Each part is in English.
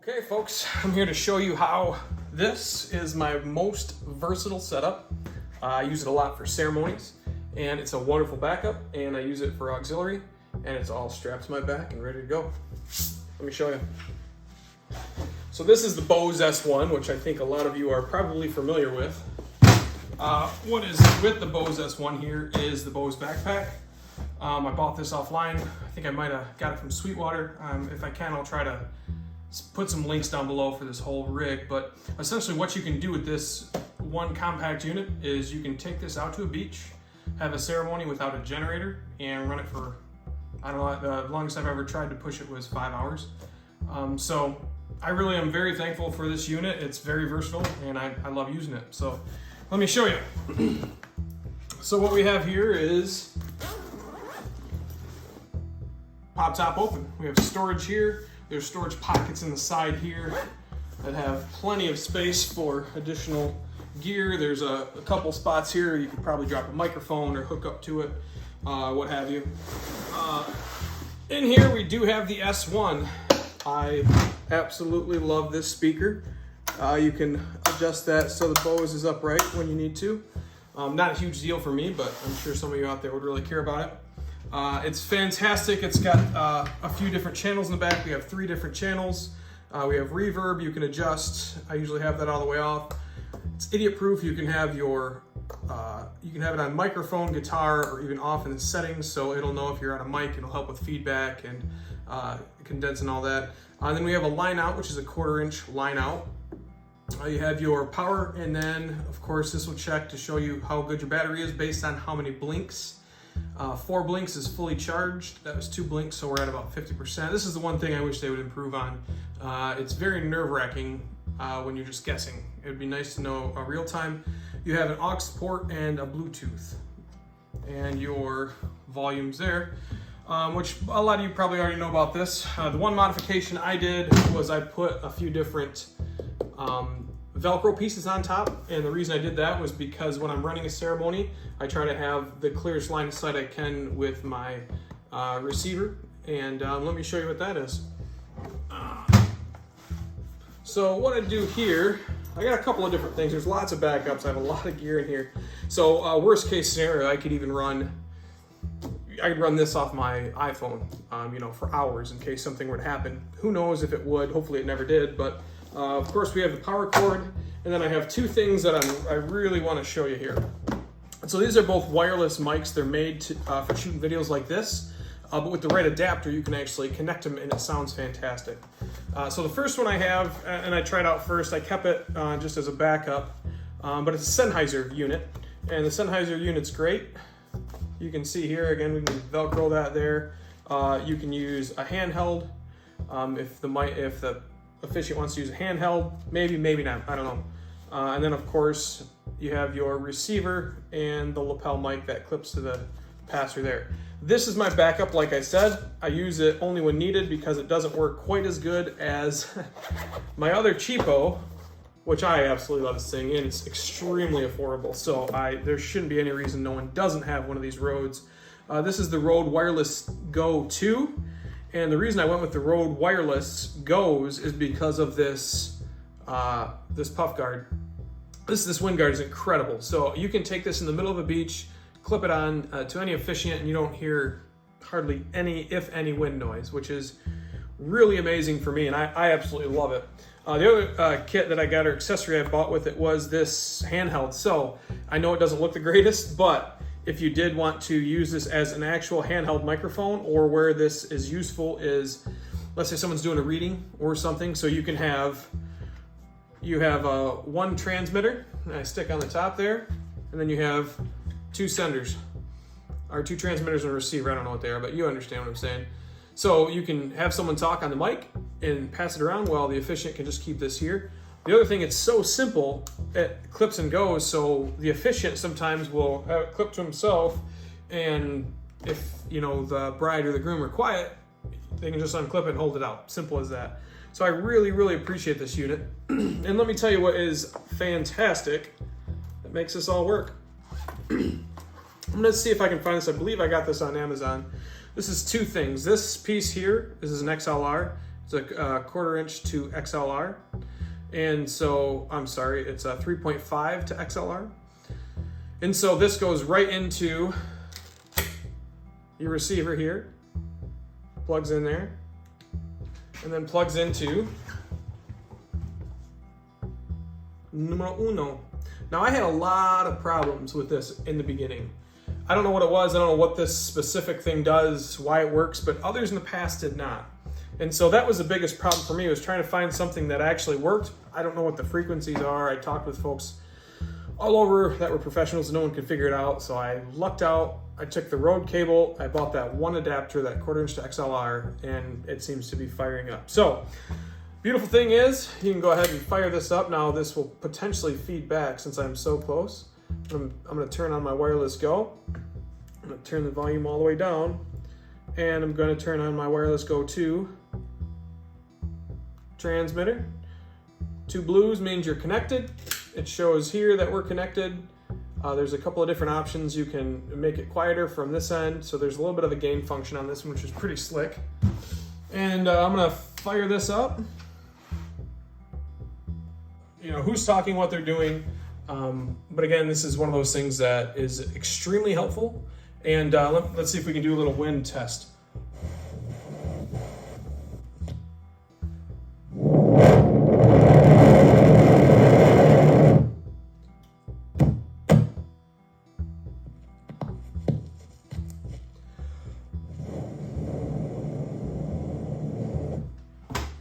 Okay folks, I'm here to show you how this is my most versatile setup. I use it a lot for ceremonies and it's a wonderful backup, and I use it for auxiliary, and it's all strapped to my back and ready to go. Let me show you. So this is the Bose S1, which I think a lot of you are probably familiar with. What is with the Bose S1 here is the Bose backpack. I bought this offline. I think I might have got it from Sweetwater. If I can, I'll try to put some links down below for this whole rig. But essentially what you can do with this one compact unit is you can take this out to a beach, have a ceremony without a generator, and run it for, I don't know, the longest I've ever tried to push it was 5 hours. So I really am very thankful for this unit. It's very versatile and I love using it. So let me show you. So what we have here is pop top open. We have storage here. There's storage pockets in the side here that have plenty of space for additional gear. There's a couple spots here you could probably drop a microphone or hook up to it, what have you. In here we do have the S1. I absolutely love this speaker. You can adjust that so the Bose is upright when you need to. Not a huge deal for me, but I'm sure some of you out there would really care about it. It's fantastic. It's got a few different channels in the back. We have 3 different channels. We have reverb you can adjust. I usually have that all the way off. It's idiot proof. You can have your you can have it on microphone, guitar, or even off in the settings, so it'll know if you're on a mic. It'll help with feedback and condense and all that. And then we have a line out, which is a 1/4 inch line out. You have your power, and then of course this will check to show you how good your battery is based on how many blinks. 4 blinks is fully charged. That was 2 blinks, so we're at about 50%. This is the one thing I wish they would improve on. It's very nerve-wracking when you're just guessing. It would be nice to know real time. You have an aux port and a Bluetooth, and your volumes there, which a lot of you probably already know about this. The one modification I did was I put a few different Velcro pieces on top, and the reason I did that was because when I'm running a ceremony, I try to have the clearest line of sight I can with my receiver, and let me show you what that is. So what I do here, I got a couple of different things. There's lots of backups. I have a lot of gear in here. So worst case scenario, I could run this off my iPhone, you know, for hours in case something were to happen. Who knows if it would? Hopefully it never did, but of course, we have the power cord, and then I have 2 things that I really want to show you here. So these are both wireless mics. They're made for shooting videos like this, but with the right adapter, you can actually connect them, and it sounds fantastic. So the first one I have, and I tried out first, I kept it just as a backup, but it's a Sennheiser unit, and the Sennheiser unit's great. You can see here, again, we can Velcro that there. You can use a handheld if the officiant wants to use a handheld, maybe not, I don't know. And then of course you have your receiver and the lapel mic that clips to the passer there. This is my backup. Like I said, I use it only when needed because it doesn't work quite as good as my other cheapo, which I absolutely love to sing in. It's extremely affordable, so there shouldn't be any reason no one doesn't have one of these Rhodes. This is the Rhode Wireless Go 2. And the reason I went with the Rhode Wireless Goes is because of this this puff guard. This wind guard is incredible. So you can take this in the middle of a beach, clip it on to any officiant, and you don't hear hardly any, if any, wind noise, which is really amazing for me, and I absolutely love it. The other kit that I got, or accessory I bought with it, was this handheld. So I know it doesn't look the greatest, but if you did want to use this as an actual handheld microphone, or where this is useful is, let's say someone's doing a reading or something, so you have one transmitter, and I stick on the top there, and then you have 2 senders, or 2 transmitters and a receiver. I don't know what they are, but you understand what I'm saying. So you can have someone talk on the mic and pass it around while the officiant can just keep this here. The other thing, it's so simple, it clips and goes, so the officiant sometimes will have it clipped to himself, and if, you know, the bride or the groom are quiet, they can just unclip it and hold it out. Simple as that. So I really, really appreciate this unit. And let me tell you what is fantastic that makes this all work. I'm gonna see if I can find this. I believe I got this on Amazon. This is 2 things. This piece here, this is an XLR. It's a 1/4 inch to XLR. And so, I'm sorry, it's a 3.5 to XLR. And so this goes right into your receiver here, plugs in there, and then plugs into numero uno. Now I had a lot of problems with this in the beginning. I don't know what it was, I don't know what this specific thing does, why it works, but others in the past did not. And so that was the biggest problem for me, was trying to find something that actually worked. I don't know what the frequencies are. I talked with folks all over that were professionals, no one could figure it out. So I lucked out. I took the Rhode cable, I bought that one adapter, that 1/4 inch to XLR, and it seems to be firing up. So, beautiful thing is, you can go ahead and fire this up. Now this will potentially feed back since I'm so close. I'm gonna turn on my wireless go. I'm gonna turn the volume all the way down, and I'm gonna turn on my wireless go 2 transmitter. 2 blues means you're connected. It shows here that we're connected. There's a couple of different options. You can make it quieter from this end. So there's a little bit of a gain function on this one, which is pretty slick. And I'm gonna fire this up. You know, who's talking, what they're doing. But again, this is one of those things that is extremely helpful. And let's see if we can do a little wind test.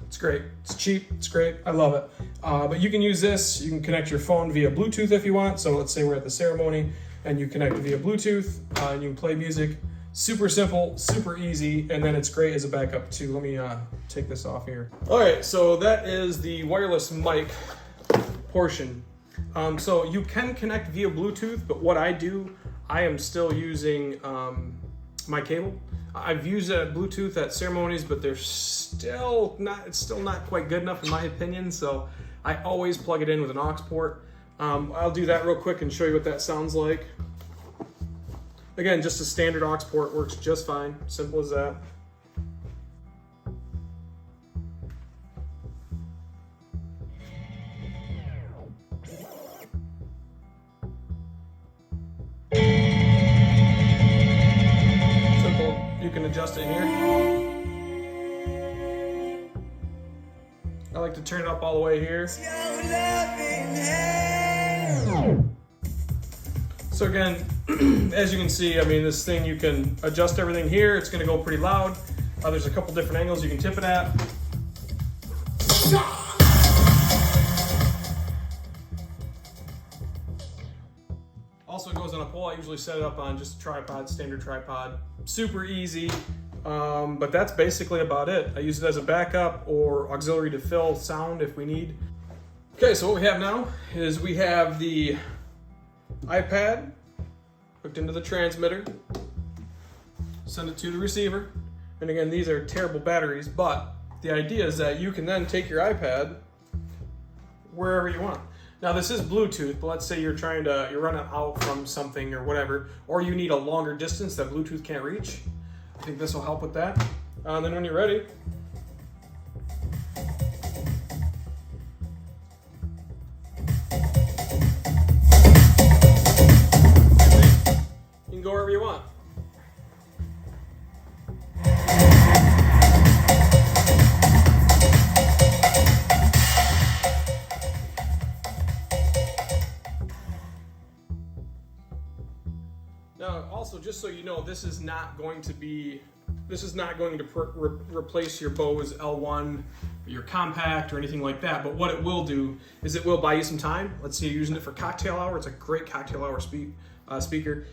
It's great, it's cheap, it's great, I love it. But you can use this, you can connect your phone via Bluetooth if you want. So let's say we're at the ceremony and you connect via Bluetooth and you can play music. Super simple, super easy, and then it's great as a backup too. Let me take this off here. All right, so that is the wireless mic portion. So you can connect via Bluetooth, but what I do, I am still using my cable. I've used it at Bluetooth at ceremonies, but it's still not quite good enough in my opinion. So I always plug it in with an aux port. I'll do that real quick and show you what that sounds like. Again, just a standard aux port works just fine. Simple as that. Simple. You can adjust it here. I like to turn it up all the way here. So again, as you can see, I mean, this thing, you can adjust everything here. It's gonna go pretty loud. There's a couple different angles you can tip it at. Also, it goes on a pole. I usually set it up on just a tripod, standard tripod. Super easy, but that's basically about it. I use it as a backup or auxiliary to fill sound if we need. Okay, so what we have now is we have the iPad hooked into the transmitter, send it to the receiver, and again, these are terrible batteries, but the idea is that you can then take your iPad wherever you want. Now this is Bluetooth, but let's say you're running out from something or whatever, or you need a longer distance that Bluetooth can't reach. I think this will help with that. And then when you're ready, you can go wherever you want. Now, also, just so you know, this is not going to replace your Bose S1, your compact, or anything like that. But what it will do is it will buy you some time. Let's say you're using it for cocktail hour. It's a great cocktail hour speaker.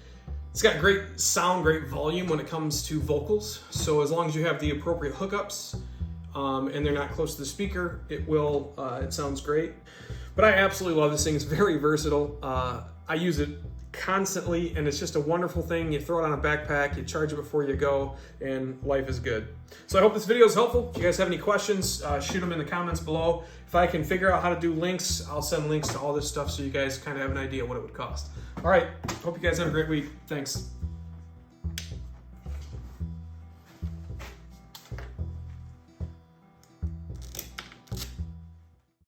It's got great sound, great volume when it comes to vocals. So as long as you have the appropriate hookups and they're not close to the speaker, it sounds great. But I absolutely love this thing. It's very versatile. I use it constantly, and it's just a wonderful thing. You throw it on a backpack, you charge it before you go, and life is good. So I hope this video is helpful. If you guys have any questions, shoot them in the comments below. If I can figure out how to do links, I'll send links to all this stuff so you guys kind of have an idea what it would cost. All right, hope you guys have a great week. Thanks.